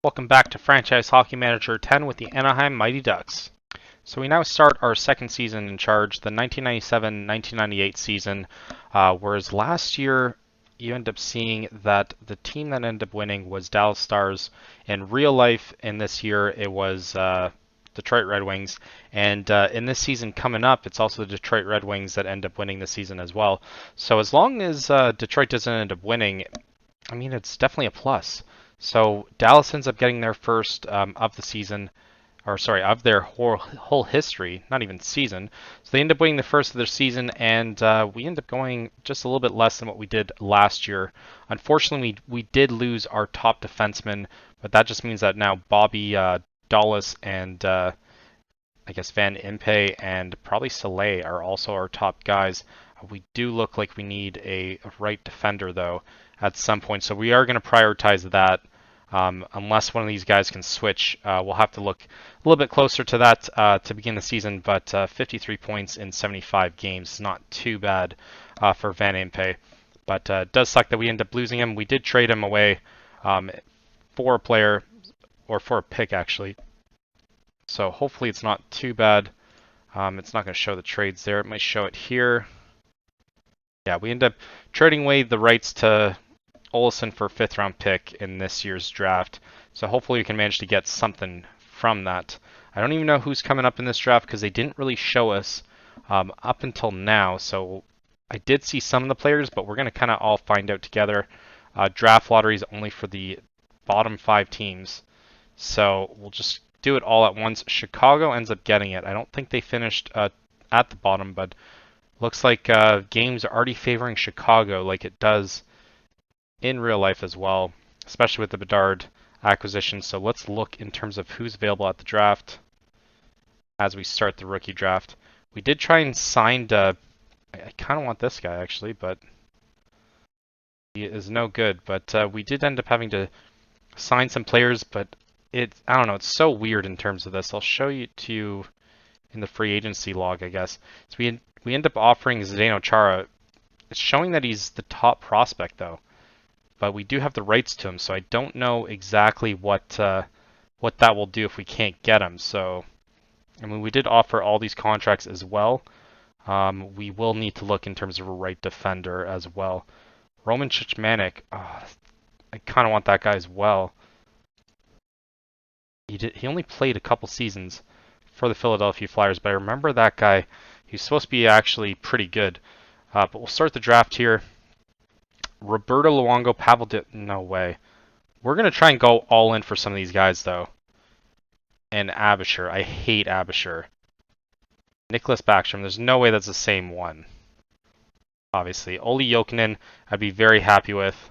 Welcome back to Franchise Hockey Manager 10 with the Anaheim Mighty Ducks. So we now start our second season in charge, the 1997-1998 season, whereas last year you end up seeing that the team that ended up winning was Dallas Stars. In real life, in this year, it was Detroit Red Wings, and in this season coming up, it's also the Detroit Red Wings that end up winning the season as well. So as long as Detroit doesn't end up winning, I mean, it's definitely a plus. So Dallas ends up getting their first of the season, or sorry, of their whole history, not even season. So they end up winning the first of their season, and we end up going just a little bit less than what we did last year. Unfortunately, we did lose our top defenseman, but that just means that now Bobby Dallas and I guess Van Impe and probably Soleil are also our top guys. We do look like we need a right defender, though, at some point. So we are going to prioritize that. Unless one of these guys can switch, we'll have to look a little bit closer to that to begin the season. But 53 points in 75 games is not too bad for Van Impe. But it does suck that we end up losing him. We did trade him away for a player, or for a pick, actually. So hopefully it's not too bad. It's not going to show the trades there. It might show it here. Yeah, we end up trading away the rights to Olsen for a 5th round pick in this year's draft. So hopefully we can manage to get something from that. I don't even know who's coming up in this draft because they didn't really show us up until now. So I did see some of the players, but we're going to kind of all find out together. Draft lottery is only for the bottom 5 teams. So we'll just do it all at once. Chicago ends up getting it. I don't think they finished at the bottom, but looks like games are already favoring Chicago like it does in real life as well, especially with the Bedard acquisition. So let's look in terms of who's available at the draft as we start the rookie draft. We did try and sign, I kind of want this guy actually, but he is no good. But we did end up having to sign some players, but I don't know, it's so weird in terms of this. I'll show you to you in the free agency log, I guess. So we end up offering Zdeno Chara. It's showing that he's the top prospect though, but we do have the rights to him, so I don't know exactly what that will do if we can't get him. So, I mean, we did offer all these contracts as well. We will need to look in terms of a right defender as well. Roman Chichmanek, I kind of want that guy as well. He only played a couple seasons for the Philadelphia Flyers, but I remember that guy. He's supposed to be actually pretty good. But we'll start the draft here. Roberto Luongo, Pavel no way. We're going to try and go all in for some of these guys, though. And Abisher. I hate Abisher. Nicholas Backstrom. There's no way that's the same one. Obviously. Olli Jokinen, I'd be very happy with.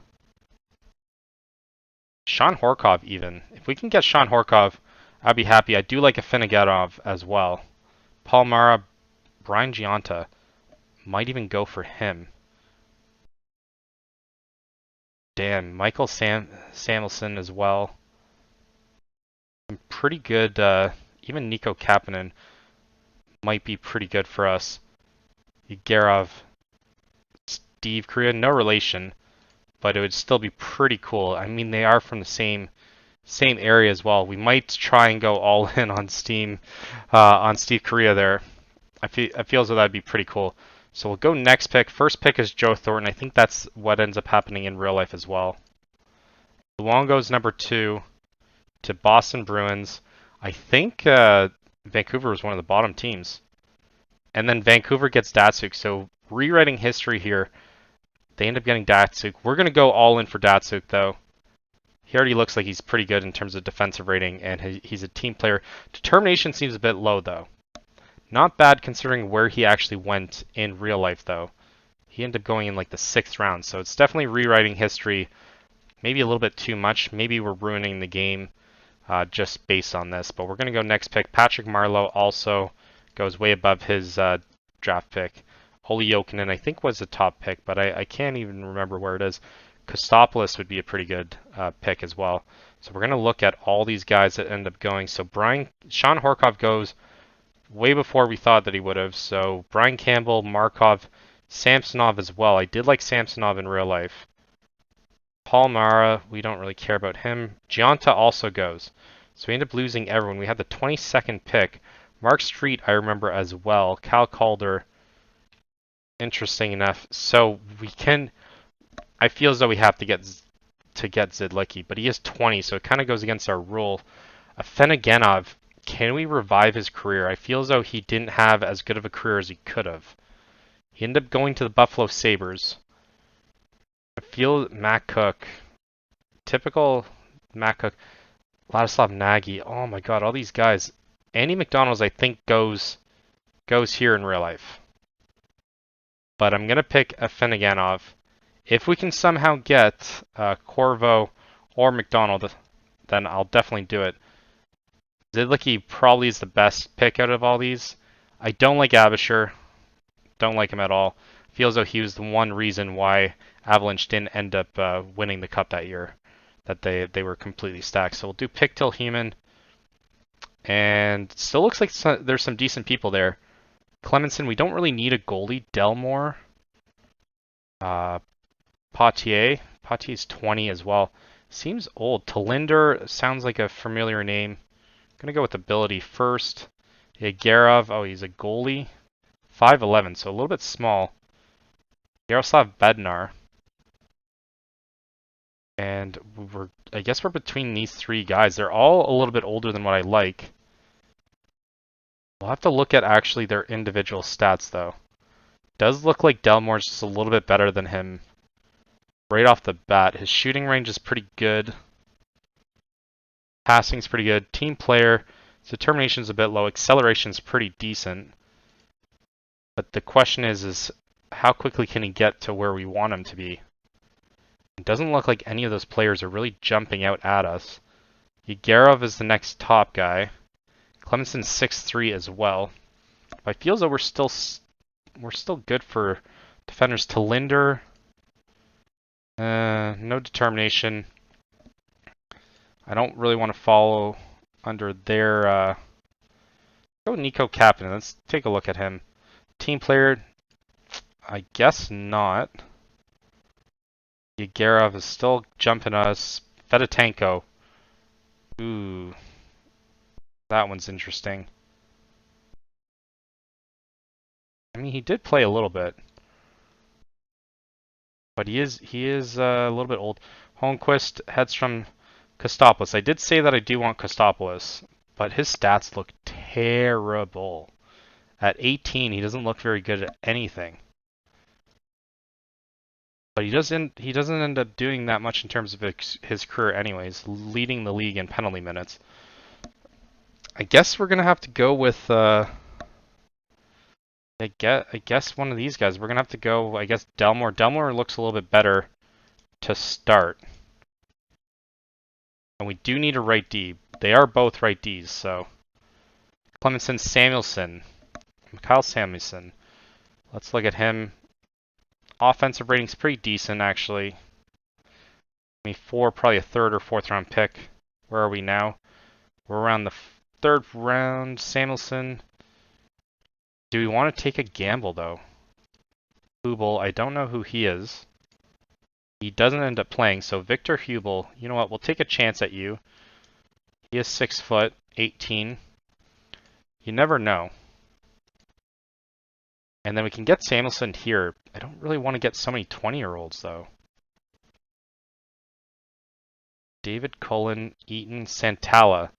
Sean Horkov, even. If we can get Sean Horkov, I'd be happy. I do like a Afinogenov as well. Paul Mara, Brian Giunta. Might even go for him. Damn, Michael Samuelson as well. Pretty good. Even Nico Kapanen might be pretty good for us. Garov, Steve Korea, no relation, but it would still be pretty cool. I mean, they are from the same area as well. We might try and go all in on Steve Korea there. I feel as though that'd be pretty cool. So we'll go next pick. First pick is Joe Thornton. I think that's what ends up happening in real life as well. Luongo's number 2 to Boston Bruins. I think Vancouver was one of the bottom teams. And then Vancouver gets Datsuk. So rewriting history here. They end up getting Datsuk. We're going to go all in for Datsuk, though. He already looks like he's pretty good in terms of defensive rating, and he's a team player. Determination seems a bit low, though. Not bad considering where he actually went in real life, though. He ended up going in like the 6th round, so it's definitely rewriting history. Maybe a little bit too much. Maybe we're ruining the game just based on this. But we're going to go next pick. Patrick Marleau also goes way above his draft pick. Olli Jokinen, I think, was a top pick, but I can't even remember where it is. Kostopoulos would be a pretty good pick as well. So we're going to look at all these guys that end up going. So Sean Horkov goes way before we thought that he would have. So Brian Campbell, Markov, Samsonov as well. I did like Samsonov in real life. Paul Mara, we don't really care about him. Giunta also goes. So we end up losing everyone. We had the 22nd pick. Mark Street, I remember as well. Cal Calder, interesting enough. So we can. I feel as though we have to get Zidlicki, but he is 20, so it kind of goes against our rule. Afenaganov, can we revive his career? I feel as though he didn't have as good of a career as he could have. He ended up going to the Buffalo Sabres. I feel Matt Cook, typical Matt Cook, Ladislav Nagy. Oh my God, all these guys. Andy McDonald's, I think, goes here in real life. But I'm gonna pick Afenaganov. If we can somehow get Corvo or McDonald, then I'll definitely do it. Zidlicki probably is the best pick out of all these. I don't like Abisher. Don't like him at all. Feels though he was the one reason why Avalanche didn't end up winning the cup that year. That they were completely stacked. So we'll do pick till human. And still looks like there's some decent people there. Clemenson, we don't really need a goalie. Delmore. Poitier. Poitier's 20 as well. Seems old. Talinder sounds like a familiar name. I'm going to go with ability first. Yagarov. Oh, he's a goalie. 5'11", so a little bit small. Yaroslav Bednar. And I guess we're between these three guys. They're all a little bit older than what I like. We'll have to look at actually their individual stats, though. Does look like Delmore's just a little bit better than him right off the bat. His shooting range is pretty good. Passing's pretty good. Team player, his determination's a bit low. Acceleration's pretty decent. But the question is how quickly can he get to where we want him to be? It doesn't look like any of those players are really jumping out at us. Yagarov is the next top guy. Clemenson's 6'3" as well. I feel as though we're still good for defenders. Talinder, no determination. I don't really want to follow under their. Go Nico Kapanen. Let's take a look at him. Team player, I guess not. Yagarov is still jumping us. Fedotenko. Ooh. That one's interesting. I mean, he did play a little bit. But he is a little bit old. Holmquist, Hedstrom, Kostopoulos. I did say that I do want Kostopoulos, but his stats look terrible. At 18, he doesn't look very good at anything. But he doesn't end up doing that much in terms of his career anyways, leading the league in penalty minutes. I guess we're gonna have to go with I guess one of these guys. We're gonna have to go, I guess, Delmore. Delmore looks a little bit better to start. And we do need a right D. They are both right Ds, so Clemenson, Samuelson. Kyle Samuelson. Let's look at him. Offensive rating's pretty decent, actually. I mean, probably a third or fourth round pick. Where are we now? We're around the third round. Samuelson. Do we want to take a gamble, though? Hubel, I don't know who he is. He doesn't end up playing, so Victor Hubel, you know what? We'll take a chance at you. He is 6 foot, 18. You never know. And then we can get Samuelson here. I don't really want to get so many 20-year-olds, though. David Cullen, Eaton, Santala.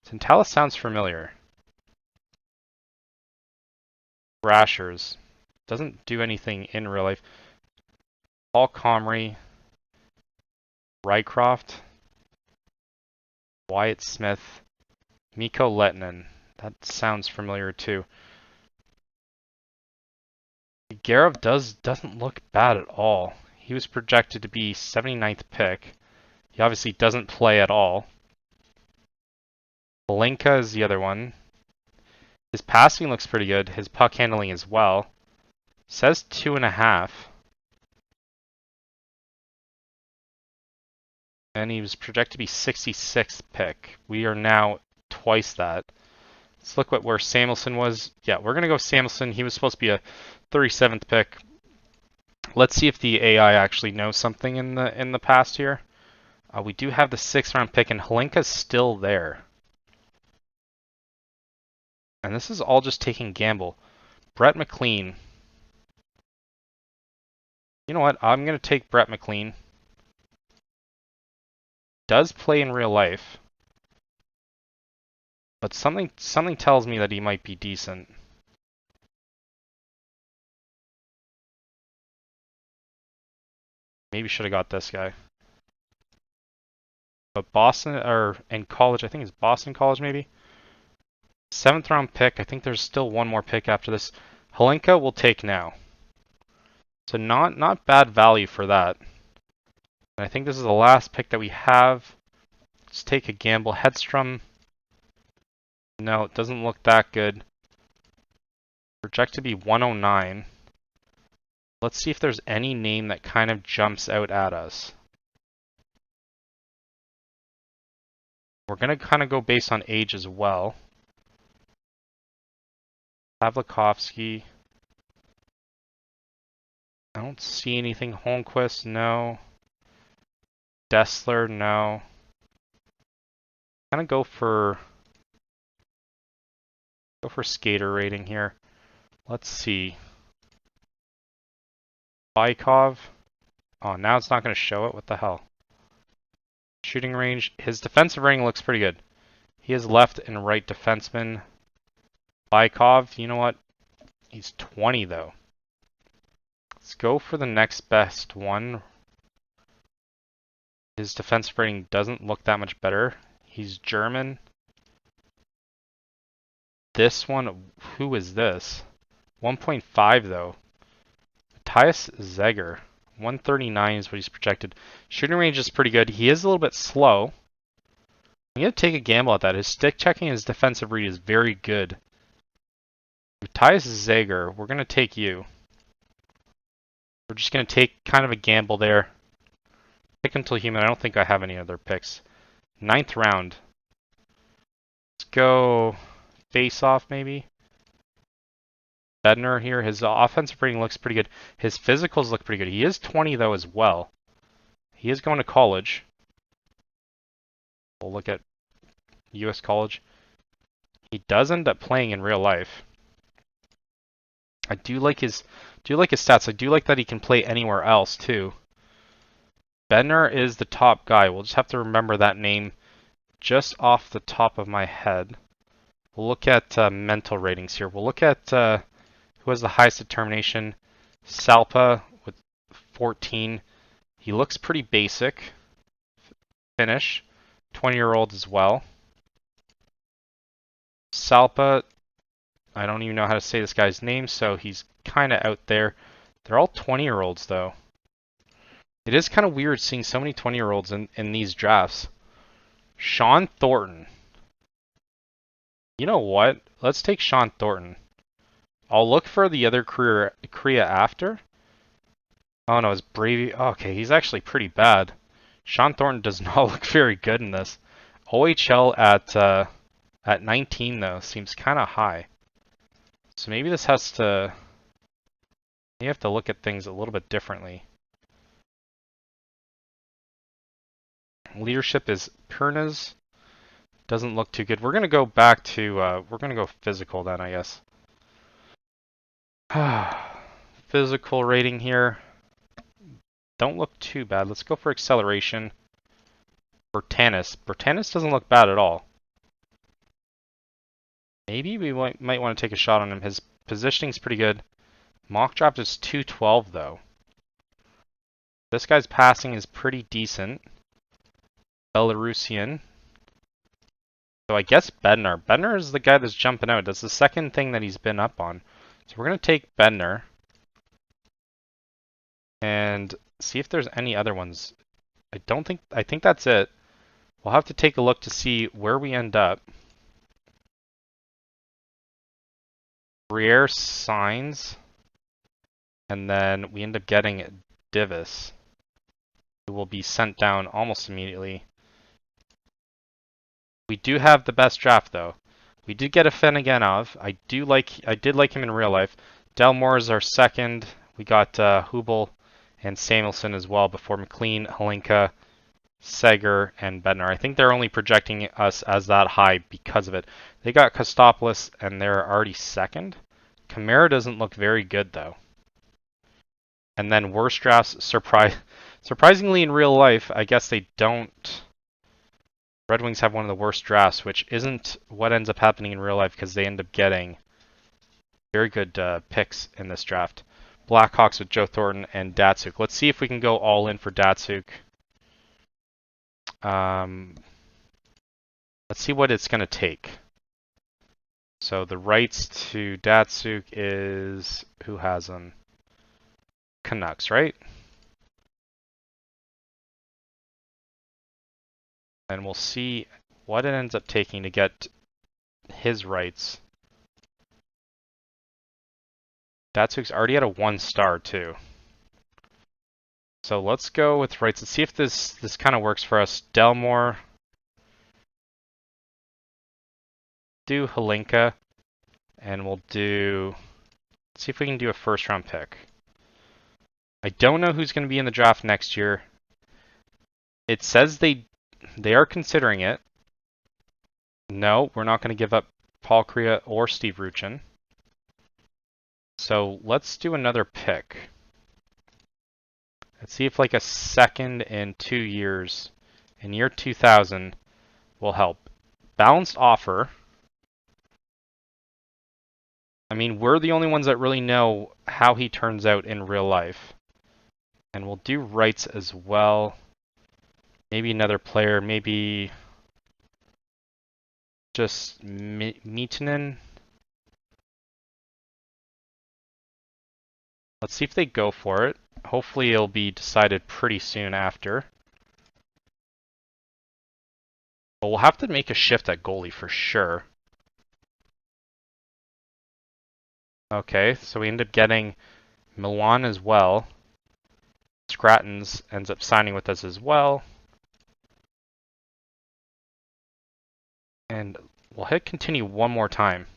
Santala sounds familiar. Rashers. Doesn't do anything in real life. Paul Comrie. Rycroft. Wyatt Smith. Mikko Lettinen. That sounds familiar, too. Garov doesn't look bad at all. He was projected to be 79th pick. He obviously doesn't play at all. Malenka is the other one. His passing looks pretty good. His puck handling as well. Says 2.5. And he was projected to be 66th pick. We are now twice that. Let's look at where Samuelson was. Yeah, we're going to go Samuelson. He was supposed to be a 37th pick. Let's see if the AI actually knows something in the past here. We do have the 6th round pick, and Hlinka's still there. And this is all just taking gamble. Brett McLean. You know what? I'm going to take Brett McLean. Does play in real life. But something tells me that he might be decent. Maybe should have got this guy. But Boston, or in college, I think it's Boston College maybe? 7th round pick. I think there's still one more pick after this. Hlinka will take now. So not bad value for that. And I think this is the last pick that we have. Let's take a gamble. Hedstrom. No, it doesn't look that good. Project to be 109. Let's see if there's any name that kind of jumps out at us. We're going to kind of go based on age as well. Pavlikovsky. I don't see anything. Holmquist, no. Dessler, no. Kind of go for skater rating here. Let's see. Bykov. Oh, now it's not going to show it. What the hell? Shooting range. His defensive rating looks pretty good. He is left and right defenseman. Bykov, you know what? He's 20 though. Let's go for the next best one. His defensive rating doesn't look that much better. He's German. This one, who is this? 1.5 though. Matthias Zeger. 139 is what he's projected. Shooting range is pretty good. He is a little bit slow. I'm going to take a gamble at that. His stick checking and his defensive read is very good. Matthias Zeger, we're going to take you. We're just going to take kind of a gamble there. Pick until human. I don't think I have any other picks. 9th round. Let's go face off maybe. Bednar here. His offensive rating looks pretty good. His physicals look pretty good. He is 20 though as well. He is going to college. We'll look at U.S. college. He does end up playing in real life. I do like his stats. I do like that he can play anywhere else too. Bednar is the top guy. We'll just have to remember that name just off the top of my head. We'll look at mental ratings here. We'll look at who has the highest determination. Salpa with 14. He looks pretty basic. Finnish. 20-year-old as well. Salpa, I don't even know how to say this guy's name, so he's kind of out there. They're all 20-year-olds though. It is kind of weird seeing so many 20-year-olds in these drafts. Sean Thornton. You know what? Let's take Sean Thornton. I'll look for the other Korea after. Oh no, it's Bravey. Okay, he's actually pretty bad. Sean Thornton does not look very good in this. OHL at 19 though seems kind of high. So maybe this has to. You have to look at things a little bit differently. Leadership is Pernas. Doesn't look too good. We're gonna go back to. We're gonna go physical then, I guess. Physical rating here. Don't look too bad. Let's go for acceleration. Bertanis. Bertanis doesn't look bad at all. Maybe we might want to take a shot on him. His positioning's pretty good. Mock draft is 212 though. This guy's passing is pretty decent. Belarusian. So I guess Bednar. Bednar is the guy that's jumping out. That's the second thing that he's been up on. So we're going to take Bednar. And see if there's any other ones. I think that's it. We'll have to take a look to see where we end up. Briere signs. And then we end up getting Divis, who will be sent down almost immediately. We do have the best draft though. We did get a Feneganov. I did like him in real life. Delmore is our second. We got Hubel and Samuelson as well before McLean, Halinka, Seger, and Bednar. I think they're only projecting us as that high because of it. They got Kostopoulos, and they're already second. Kamara doesn't look very good, though. And then worst drafts, surprisingly in real life, I guess they don't. Red Wings have one of the worst drafts, which isn't what ends up happening in real life because they end up getting very good picks in this draft. Blackhawks with Joe Thornton and Datsuk. Let's see if we can go all in for Datsuk. Let's see what it's going to take. So the rights to Datsuk is, who has them? Canucks, right? And we'll see what it ends up taking to get his rights. Datsuk's already at a 1-star too. So let's go with rights and see if this kind of works for us. Delmore. Do Halinka. And we'll do, let's see if we can do a first round pick. I don't know who's going to be in the draft next year. It says they are considering it. No, we're not going to give up Paul Kariya or Steve Ruchin. So let's do another pick. Let's see if like a second in 2 years, in year 2000, will help. Balanced offer. I mean, we're the only ones that really know how he turns out in real life. And we'll do rights as well. Maybe another player, maybe just Mietinen. Let's see if they go for it. Hopefully it'll be decided pretty soon after. But we'll have to make a shift at goalie for sure. Okay, so we end up getting Milan as well. Scratton's ends up signing with us as well. And we'll hit continue one more time.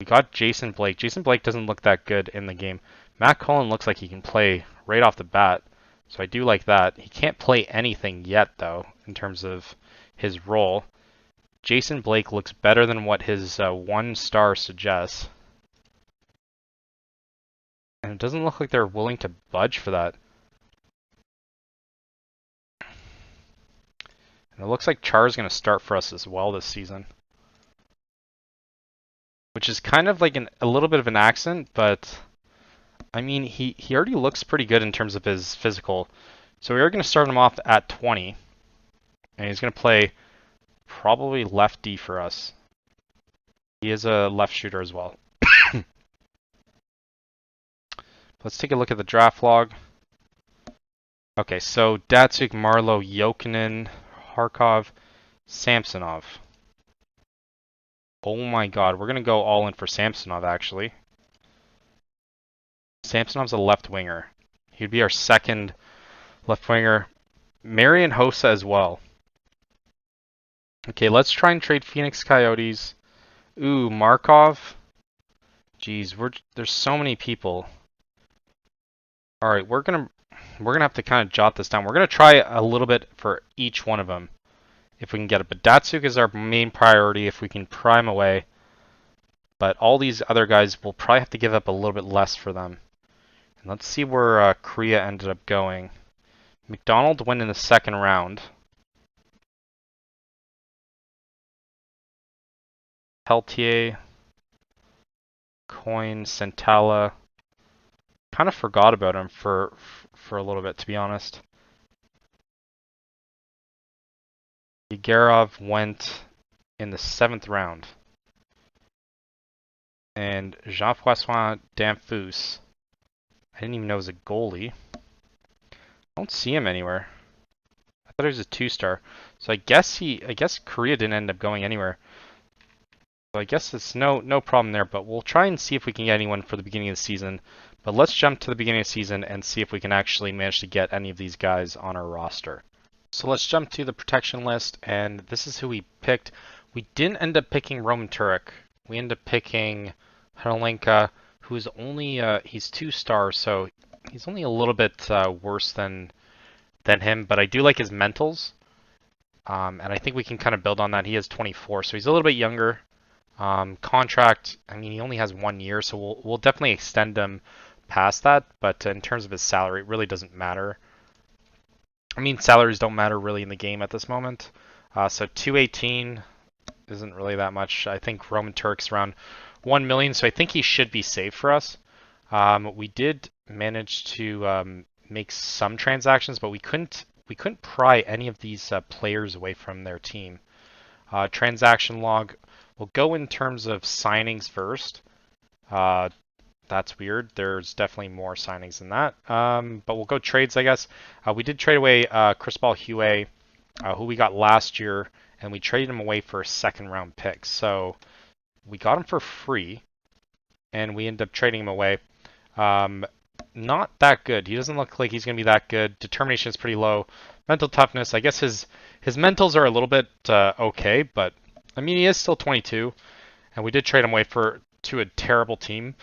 We got Jason Blake. Jason Blake doesn't look that good in the game. Matt Cullen looks like he can play right off the bat, so I do like that. He can't play anything yet, though, in terms of his role. Jason Blake looks better than what his 1-star suggests. And it doesn't look like they're willing to budge for that. And it looks like Char's going to start for us as well this season. Which is kind of like a little bit of an accent, but I mean, he already looks pretty good in terms of his physical. So we are going to start him off at 20. And he's going to play probably left D for us. He is a left shooter as well. Let's take a look at the draft log. Okay, so Datsuk, Marlowe, Jokinen, Harkov, Samsonov. Oh my god, we're going to go all in for Samsonov, actually. Samsonov's a left winger. He'd be our second left winger. Marian Hossa as well. Okay, let's try and trade Phoenix Coyotes. Ooh, Markov. Jeez, there's so many people. All right, we're gonna have to kind of jot this down. We're gonna try a little bit for each one of them, if we can get it. But Datsuk is our main priority if we can prime away. But all these other guys, we'll probably have to give up a little bit less for them. And let's see where Korea ended up going. McDonald went in the second round. Peltier, Coin, Santala. Kind of forgot about him for a little bit, to be honest. Yigarov went in the 7th round. And Jean-François Damphus, I didn't even know he was a goalie. I don't see him anywhere. I thought he was a 2-star. So I guess Korea didn't end up going anywhere. So I guess it's no problem there, but we'll try and see if we can get anyone for the beginning of the season. But let's jump to the beginning of the season and see if we can actually manage to get any of these guys on our roster. So let's jump to the protection list, and this is who we picked. We didn't end up picking Roman Turek. We ended up picking Halinka, who's only he's 2 stars, so he's only a little bit worse than him. But I do like his mentals, and I think we can kind of build on that. He is 24, so he's a little bit younger. Contract, I mean, he only has 1 year, so we'll definitely extend him past that. But in terms of his salary, it really doesn't matter. I mean, salaries don't matter really in the game at this moment. So 218 isn't really that much. I think Roman Turk's around 1 million, so I think he should be safe for us. We did manage to make some transactions, but we couldn't pry any of these players away from their team. Transaction log. We'll go in terms of signings first. That's weird. There's definitely more signings than that. But we'll go trades, I guess. We did trade away Cristobal Huey, who we got last year, and we traded him away for a second-round pick. So we got him for free, and we ended up trading him away. Not that good. He doesn't look like he's going to be that good. Determination is pretty low. Mental toughness, I guess his mentals are a little bit okay, but I mean, he is still 22, and we did trade him away to a terrible team.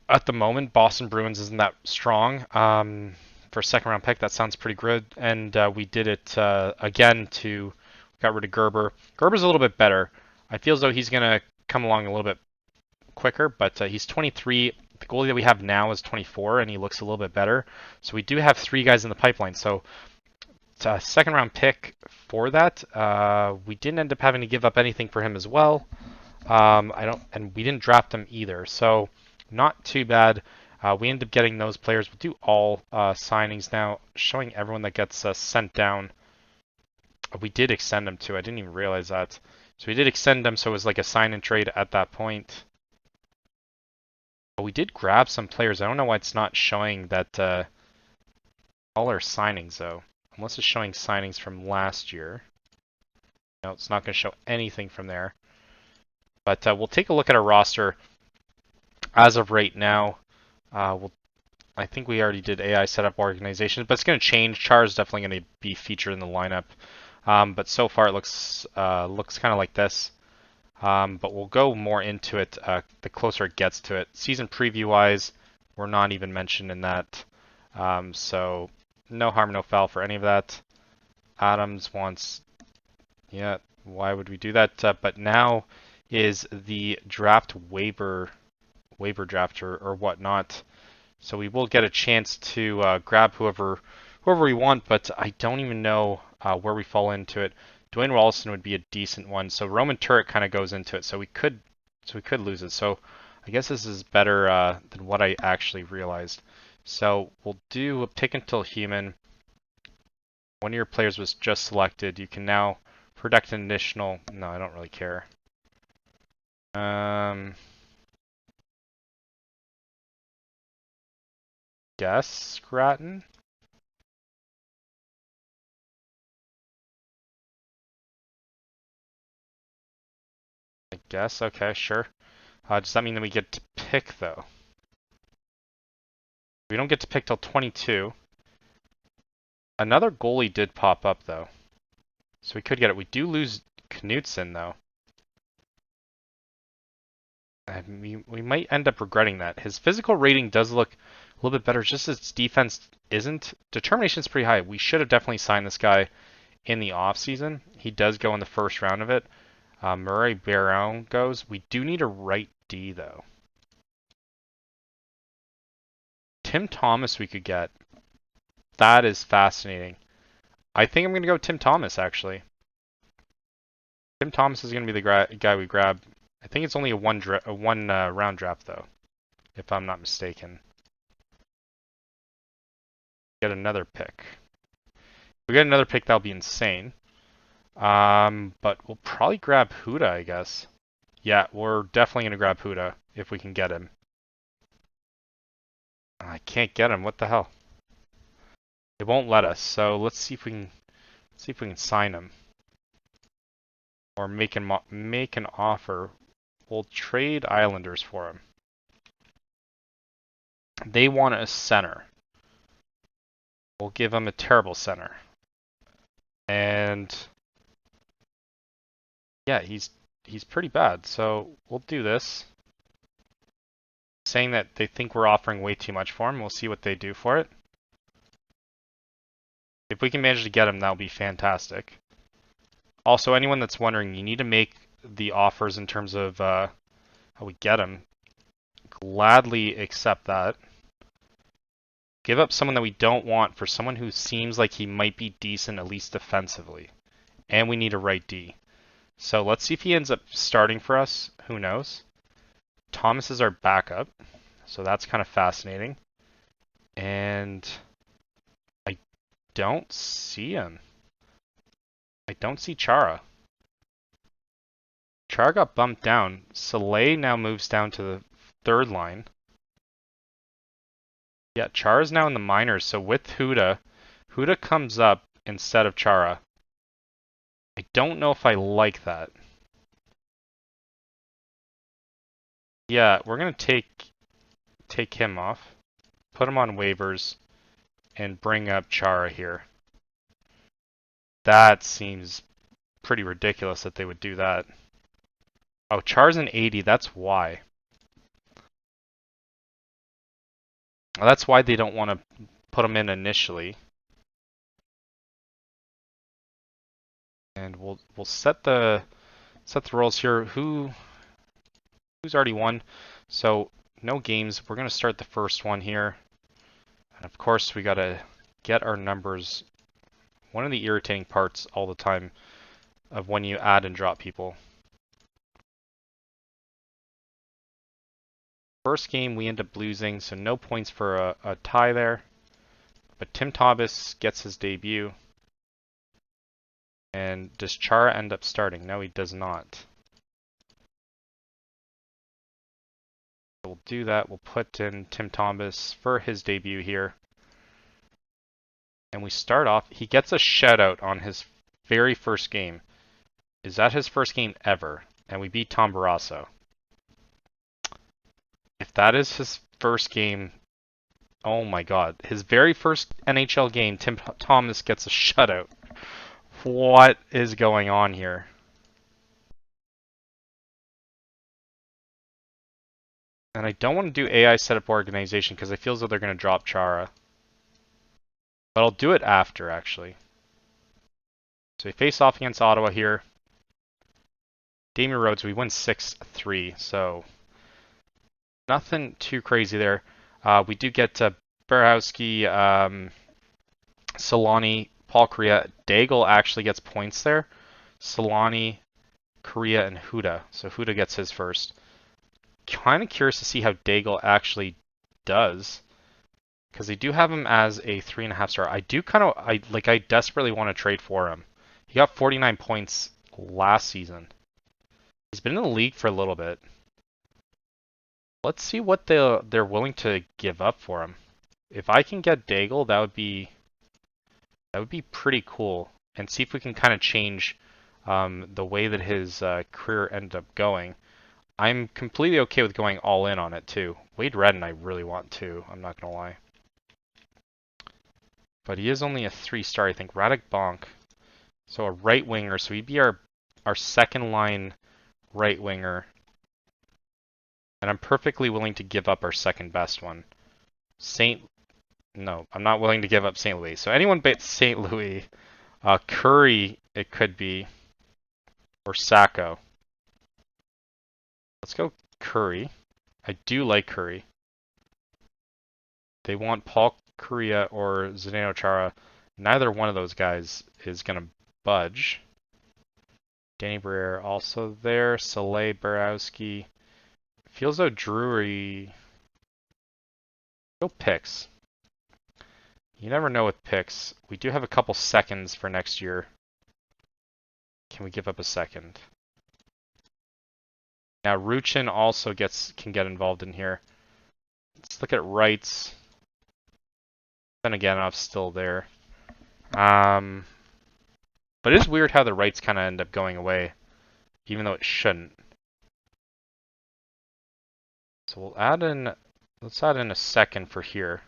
At the moment, Boston Bruins isn't that strong. For a second round pick, that sounds pretty good. And we did it again to got rid of Gerber. Gerber's a little bit better. I feel as though he's going to come along a little bit quicker, but he's 23. The goalie that we have now is 24, and he looks a little bit better. So we do have 3 guys in the pipeline. So it's a second round pick for that. We didn't end up having to give up anything for him as well. And we didn't draft him either. So not too bad. We end up getting those players. We'll do all signings now, showing everyone that gets sent down. We did extend them too. I didn't even realize that. So we did extend them, so it was like a sign and trade at that point. But we did grab some players. I don't know why it's not showing that all our signings though. Unless it's showing signings from last year. No, it's not going to show anything from there. But we'll take a look at our roster. As of right now, I think we already did AI setup organization, but it's going to change. Char is definitely going to be featured in the lineup. But so far it looks kind of like this. But we'll go more into it the closer it gets to it. Season preview wise, we're not even mentioned in that. So no harm, no foul for any of that. Adams wants, yeah, why would we do that? But now is the draft waiver draft or whatnot. So we will get a chance to grab whoever we want, but I don't even know where we fall into it. Dwayne Ralston would be a decent one. So Roman Turret kind of goes into it. So we could lose it. So I guess this is better than what I actually realized. So we'll do a pick until human. One of your players was just selected. You can now protect an additional. No, I don't really care. Guess Grattan. I guess. Okay, sure. Does that mean that we get to pick though? We don't get to pick till 22. Another goalie did pop up though, so we could get it. We do lose Knutson though. And we might end up regretting that. His physical rating does look a little bit better, just as his defense isn't. Determination's pretty high. We should have definitely signed this guy in the off season. He does go in the first round of it. Murray Baron goes. We do need a right D though. Tim Thomas we could get. That is fascinating. I think I'm going to go Tim Thomas actually. Tim Thomas is going to be the guy we grab. I think it's only a one round draft though, if I'm not mistaken. Get another pick. If we get another pick, that'll be insane. But we'll probably grab Huda, I guess. Yeah, we're definitely going to grab Huda if we can get him. I can't get him. What the hell? It won't let us. So let's see if we can sign him or make an offer. We'll trade Islanders for him. They want a center. We'll give him a terrible center. And yeah, he's pretty bad. So we'll do this. saying that they think we're offering way too much for him. We'll see what they do for it. If we can manage to get him, that'll be fantastic. Also, anyone that's wondering, you need to make the offers in terms of how we get him. Gladly accept that. Give up someone that we don't want for someone who seems like he might be decent, at least defensively. And we need a right D. So let's see if he ends up starting for us. Who knows? Thomas is our backup. So that's kind of fascinating. And I don't see him. I don't see Chara. Chara got bumped down. Soleil now moves down to the third line. Yeah, Chara's now in the minors, so with Huda, Huda comes up instead of Chara. I don't know if I like that. Yeah, we're gonna take him off, put him on waivers, and bring up Chara here. That seems pretty ridiculous that they would do that. Oh, Chara's an 80, that's why. Well, that's why they don't want to put him in initially. And we'll set the roles here. Who's already won? So no games. We're gonna start the first one here. And of course we gotta get our numbers. One of the irritating parts all the time of when you add and drop people. First game we end up losing, so no points for a tie there. But Tim Thomas gets his debut. And does Chara end up starting? No, he does not. We'll do that. We'll put in Tim Thomas for his debut here. And we start off, he gets a shutout on his very first game. Is that his first game ever? And we beat Tom Barrasso. If that is his first game, oh my god. His very first NHL game, Tim Thomas gets a shutout. What is going on here? And I don't want to do AI setup organization because I feel as though they're going to drop Chara. But I'll do it after, actually. So we face off against Ottawa here. Damian Rhodes, we win 6-3, so nothing too crazy there. We do get Borowski, Solani, Paul Kariya. Daigle actually gets points there. Solani, Kariya, and Huda. So Huda gets his first. Kind of curious to see how Daigle actually does, because they do have him as a 3.5 star. I desperately want to trade for him. He got 49 points last season. He's been in the league for a little bit. Let's see what they're willing to give up for him. If I can get Daigle, that would be pretty cool. And see if we can kind of change the way that his career ended up going. I'm completely okay with going all in on it too. Wade Redden I really want to, I'm not gonna lie. But he is only a 3-star, I think. Radek Bonk. So a right winger, so he'd be our second line right winger. And I'm perfectly willing to give up our second best one. No, I'm not willing to give up St. Louis. So anyone but St. Louis. Curry, it could be. Or Sacco. Let's go Curry. I do like Curry. They want Paul Kariya or Zdeno Chara. Neither one of those guys is going to budge. Danny Briere also there. Soleil, Borowski. Feels though Drury. Go picks. You never know with picks. We do have a couple seconds for next year. Can we give up a second? Now Ruchin also can get involved in here. Let's look at rights. Then again, I'm still there. But it's weird how the rights kind of end up going away, even though it shouldn't. So we'll add in, let's add in a second for here.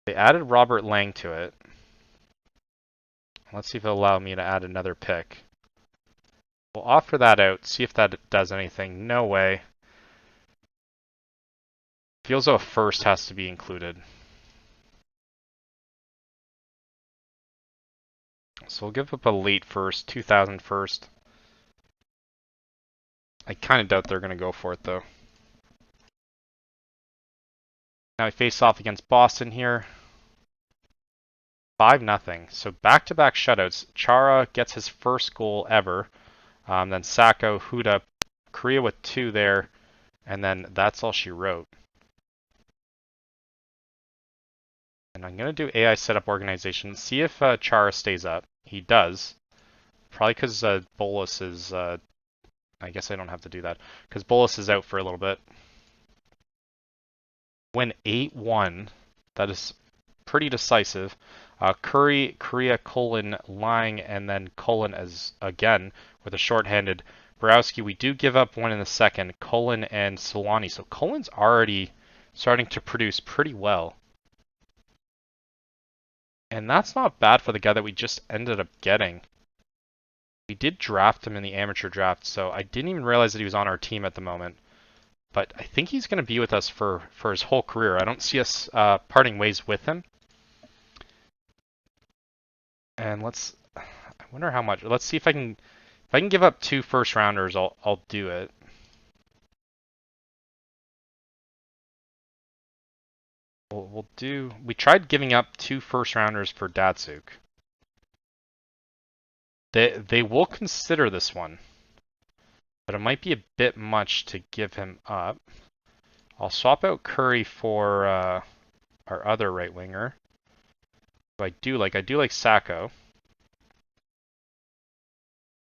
They added Robert Lang to it. Let's see if it'll allow me to add another pick. We'll offer that out, see if that does anything. No way. Feels though a first has to be included. So we'll give up a late first, 2000 first. I kind of doubt they're going to go for it though. Now we face off against Boston here. 5-0. So back-to-back shutouts. Chara gets his first goal ever. Then Sacco, Huda, Korea with 2 there. And then that's all she wrote. And I'm going to do AI setup organization. See if Chara stays up. He does. Probably because Bolus is... I guess I don't have to do that. Because Bolus is out for a little bit. Win 8-1. That is pretty decisive. Curry, Korea, Colon, Lang, and then Colon as again with a shorthanded. Borowski, we do give up 1 in the second. Colon and Solani. So Colon's already starting to produce pretty well. And that's not bad for the guy that we just ended up getting. We did draft him in the amateur draft, so I didn't even realize that he was on our team at the moment. But I think he's going to be with us for his whole career. I don't see us parting ways with him. And I wonder how much. Let's see if I can give up 2 first rounders, I'll do it. We tried giving up 2 first rounders for Datsuk. They will consider this one, but it might be a bit much to give him up. I'll swap out Curry for our other right winger. I do like Sacco.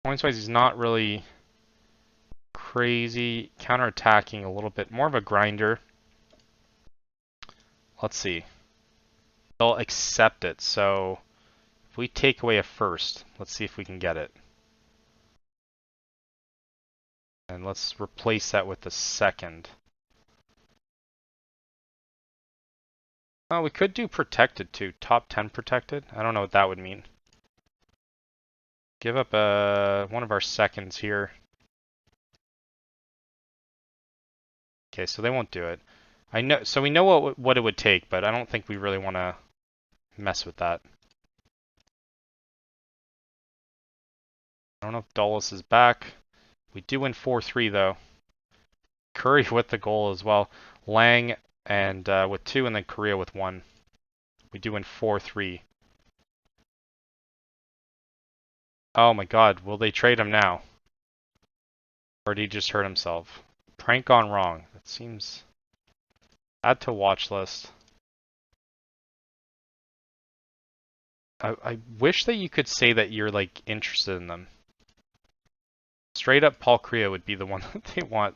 Points wise, he's not really crazy. Counter-attacking a little bit, more of a grinder. Let's see. They'll accept it, so if we take away a first, let's see if we can get it. And let's replace that with the second. Oh, we could do protected too. Top 10 protected. I don't know what that would mean. Give up one of our seconds here. Okay, so they won't do it. So we know what it would take, but I don't think we really want to mess with that. I don't know if Dulles is back. We do win 4-3 though. Curry with the goal as well. Lang and with 2, and then Korea with 1. We do win 4-3. Oh my god, will they trade him now? Or did he just hurt himself? Prank gone wrong. That seems... Add to watch list. I wish that you could say that you're like interested in them. Straight up Paul Korea would be the one that they want.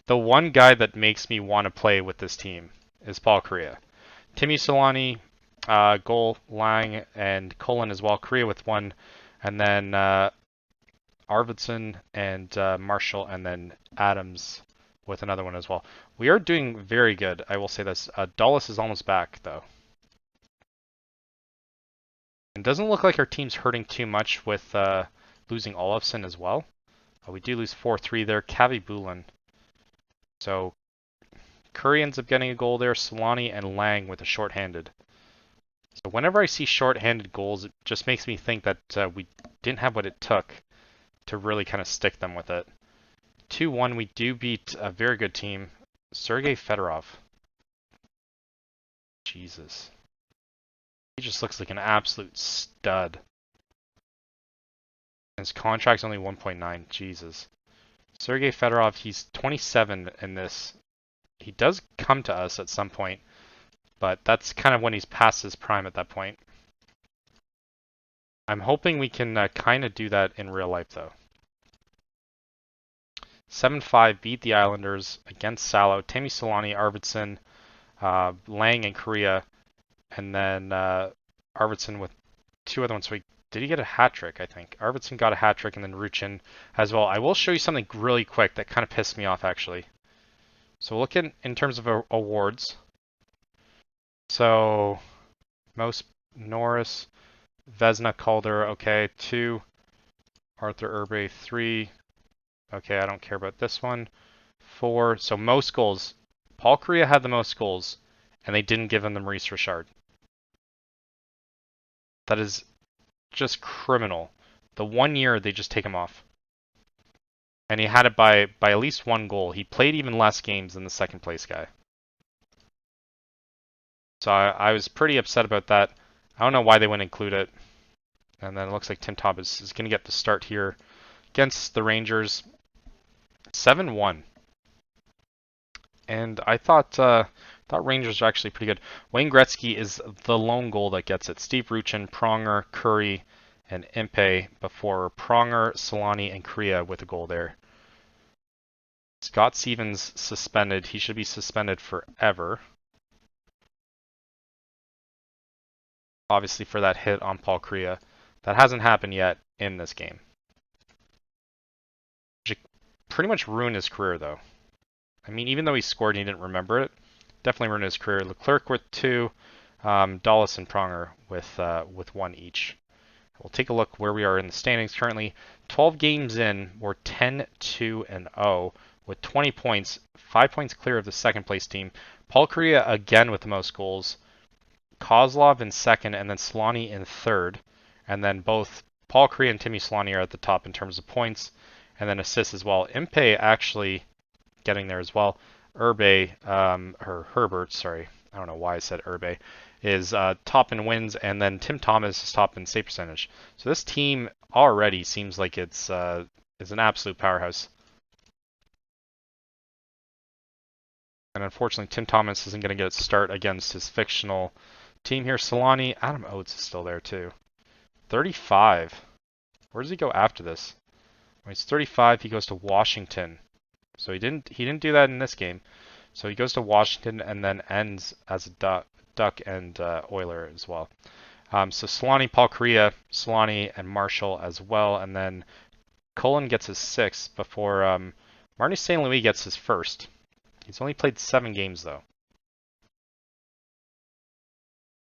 The one guy that makes me want to play with this team is Paul Korea. Timmy Solani, goal, Lang, and Colin as well. Korea with 1. And then Arvidsson and Marshall, and then Adams with another one as well. We are doing very good, I will say this. Dulles is almost back, though. It doesn't look like our team's hurting too much with losing Olofsson as well. We do lose 4-3 there. Kavi Bulin. So Curry ends up getting a goal there. Solani and Lang with a shorthanded. So whenever I see shorthanded goals, it just makes me think that we didn't have what it took to really kind of stick them with it. 2-1, we do beat a very good team. Sergei Fedorov. Jesus. He just looks like an absolute stud. His contract's only 1.9. Jesus. Sergei Fedorov, he's 27 in this. He does come to us at some point, but that's kind of when he's past his prime at that point. I'm hoping we can kind of do that in real life, though. 7-5 beat the Islanders against Salo, Timmy Solani, Arvidsson, Lang and Korea, and then Arvidsson with 2 other ones. So did he get a hat trick? I think Arvidsson got a hat trick, and then Ruchin as well. I will show you something really quick that kind of pissed me off actually. So look in terms of awards. So most Norris, Vesna, Calder, okay, 2, Arthur Urbe, 3, Okay, I don't care about this one. 4. So most goals. Paul Kariya had the most goals, and they didn't give him the Maurice Richard. That is just criminal. The 1 year they just take him off. And he had it by at least 1 goal. He played even less games than the second place guy. So I was pretty upset about that. I don't know why they wouldn't include it. And then it looks like Tim Thomas is going to get the start here against the Rangers. 7-1. And I thought Rangers are actually pretty good. Wayne Gretzky is the lone goal that gets it. Steve Ruchin, Pronger, Curry, and Impe before Pronger, Solani, and Kariya with a goal there. Scott Stevens suspended. He should be suspended forever. Obviously for that hit on Paul Kariya. That hasn't happened yet in this game. Pretty much ruined his career though. I mean, even though he scored and he didn't remember it, definitely ruined his career. Leclerc with 2, Dulles and Pronger with 1 each. We'll take a look where we are in the standings currently. 12 games in, we're 10-2-0 with 20 points, 5 points clear of the second place team. Paul Kariya again with the most goals, Kozlov in second, and then Solani in third. And then both Paul Kariya and Timmy Solani are at the top in terms of points, and then assists as well. Impe actually getting there as well. Herbert, sorry, I don't know why I said Urbe, is top in wins, and then Tim Thomas is top in save percentage. So this team already seems like it's an absolute powerhouse. And unfortunately, Tim Thomas isn't going to get a start against his fictional team here. Solani, Adam Oates is still there too. 35. Where does he go after this? When he's 35, he goes to Washington. So he didn't do that in this game. So he goes to Washington and then ends as a Duck and Oiler as well. So Solani, Paul Kariya, Solani, and Marshall as well. And then Cullen gets his 6th before Marty St. Louis gets his 1st. He's only played 7 games though.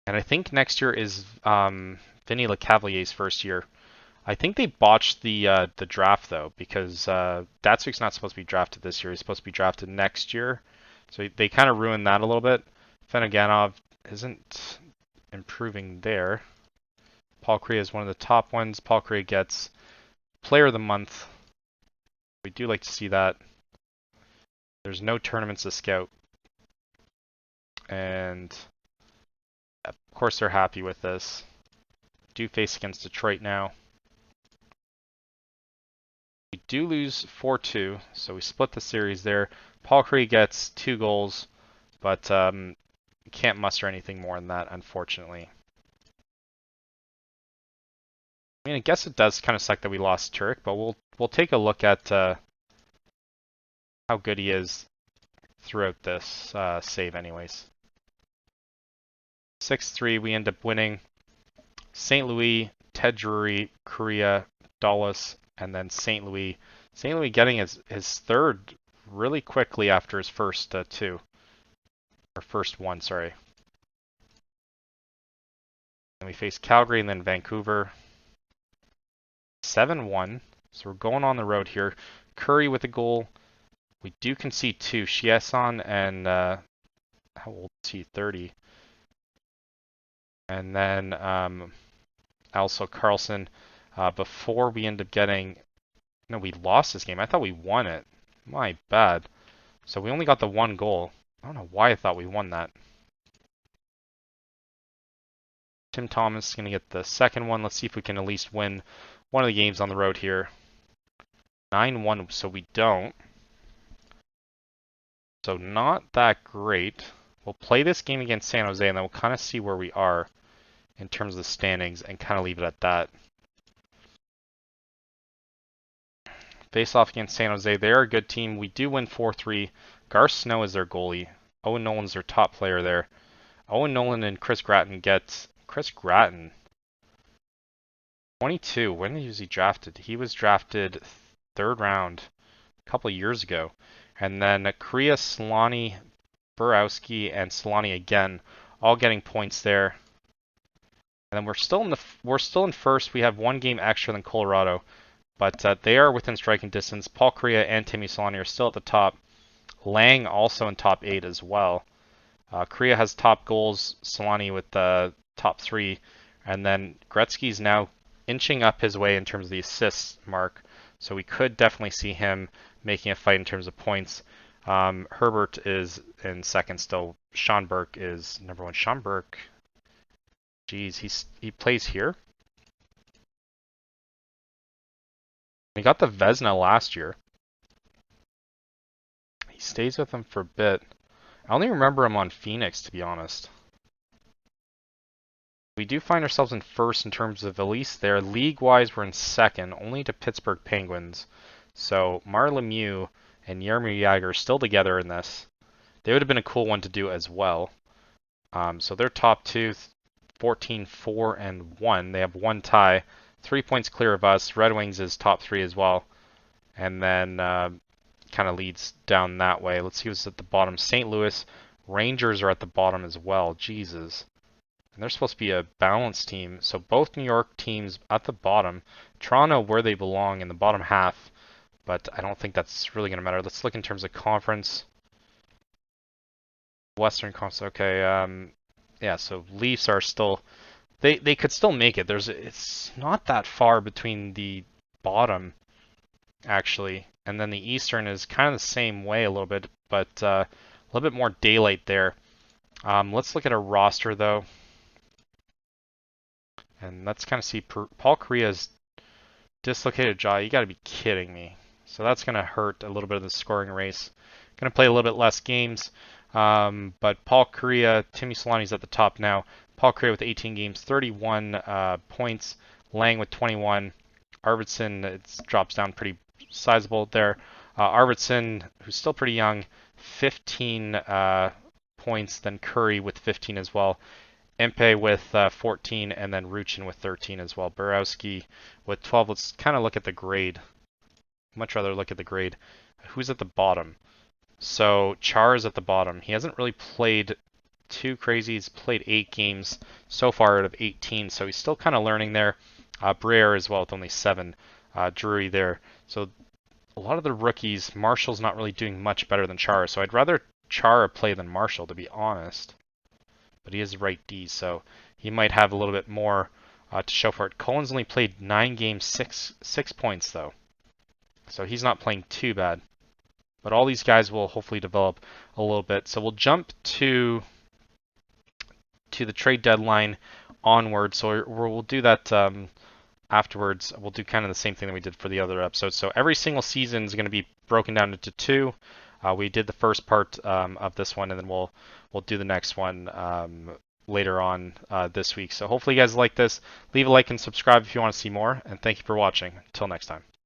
And I think next year is Vinny Lecavalier's first year. I think they botched the draft though, because Datsvik's not supposed to be drafted this year. He's supposed to be drafted next year. So they kind of ruined that a little bit. Fedoganov isn't improving there. Paul Kariya is one of the top ones. Paul Kariya gets Player of the Month. We do like to see that. There's no tournaments to scout. And of course they're happy with this. Do face against Detroit now. We do lose 4-2, so we split the series there. Paul Kariya gets 2 goals, but can't muster anything more than that, unfortunately. I mean, I guess it does kind of suck that we lost Turek, but we'll take a look at how good he is throughout this save anyways. 6-3, we end up winning. St. Louis, Ted Drury, Kariya, Dulles, and then St. Louis. St. Louis getting his 3rd really quickly after his first 2. Or first 1, sorry. And we face Calgary and then Vancouver. 7-1. So we're going on the road here. Curry with a goal. We do concede 2. Chiasson and how old is he? 30. And then also Carlson. Before we end up getting... No, we lost this game. I thought we won it. My bad. So we only got the 1 goal. I don't know why I thought we won that. Tim Thomas is going to get the 2nd one. Let's see if we can at least win one of the games on the road here. 9-1, so we don't. So not that great. We'll play this game against San Jose, and then we'll kind of see where we are in terms of the standings and kind of leave it at that. Face off against San Jose. They are a good team. We do win 4-3. Garth Snow is their goalie. Owen Nolan's their top player there. Owen Nolan and Chris Gratton get... Chris Gratton. 22. When was he drafted? He was drafted 3rd round a couple of years ago. And then Kariya, Solani, Burowski, and Solani again, all getting points there. And then we're still in 1st. We have 1 game extra than Colorado. but they are within striking distance. Paul Kariya and Timmy Solani are still at the top. Lang also in top 8 as well. Kariya has top goals, Solani with the top 3, and then Gretzky's now inching up his way in terms of the assists mark, so we could definitely see him making a fight in terms of points. Herbert is in second still. Sean Burke is number 1. Sean Burke, geez, he plays here. He got the Vezina last year. He stays with them for a bit. I only remember him on Phoenix, to be honest. We do find ourselves in first in terms of, at least there. League-wise, we're in second, only to Pittsburgh Penguins. So Mar Lemieux and Jaromir Jagr are still together in this. They would have been a cool one to do as well. So they're top 2, 14, 4, and 1. They have 1 tie. 3 points clear of us. Red Wings is top 3 as well. And then kind of leads down that way. Let's see who's at the bottom. St. Louis. Rangers are at the bottom as well. Jesus. And they're supposed to be a balanced team. So both New York teams at the bottom. Toronto where they belong in the bottom half. But I don't think that's really going to matter. Let's look in terms of conference. Western Conference. Okay. Yeah, so Leafs are still... They could still make it. It's not that far between the bottom, actually. And then the Eastern is kind of the same way a little bit, but a little bit more daylight there. Let's look at a roster, though. And let's kind of see Paul Kariya's dislocated jaw. You got to be kidding me. So that's going to hurt a little bit of the scoring race. Going to play a little bit less games. But Paul Kariya, Timmy Solani's at the top now. Paul Kariya with 18 games, 31 points. Lang with 21. Arvidsson, it drops down pretty sizable there. Arvidsson, who's still pretty young, 15 points. Then Curry with 15 as well. Empe with 14, and then Ruchin with 13 as well. Borowski with 12. Let's kind of look at the grade. Much rather look at the grade. Who's at the bottom? So Char is at the bottom. He hasn't really played too crazy. He's played 8 games so far out of 18, so he's still kind of learning there. Briere as well with only 7. Drury there. So a lot of the rookies, Marshall's not really doing much better than Chara, so I'd rather Chara play than Marshall, to be honest. But he is right D, so he might have a little bit more to show for it. Cohen's only played 9 games, 6 points though. So he's not playing too bad. But all these guys will hopefully develop a little bit. So we'll jump to the trade deadline onward. So we'll do that afterwards. We'll do kind of the same thing that we did for the other episodes. So every single season is going to be broken down into 2. We did the first part of this one, and then we'll do the next one later on this week. So hopefully you guys like this. Leave a like and subscribe if you want to see more. And thank you for watching. Until next time.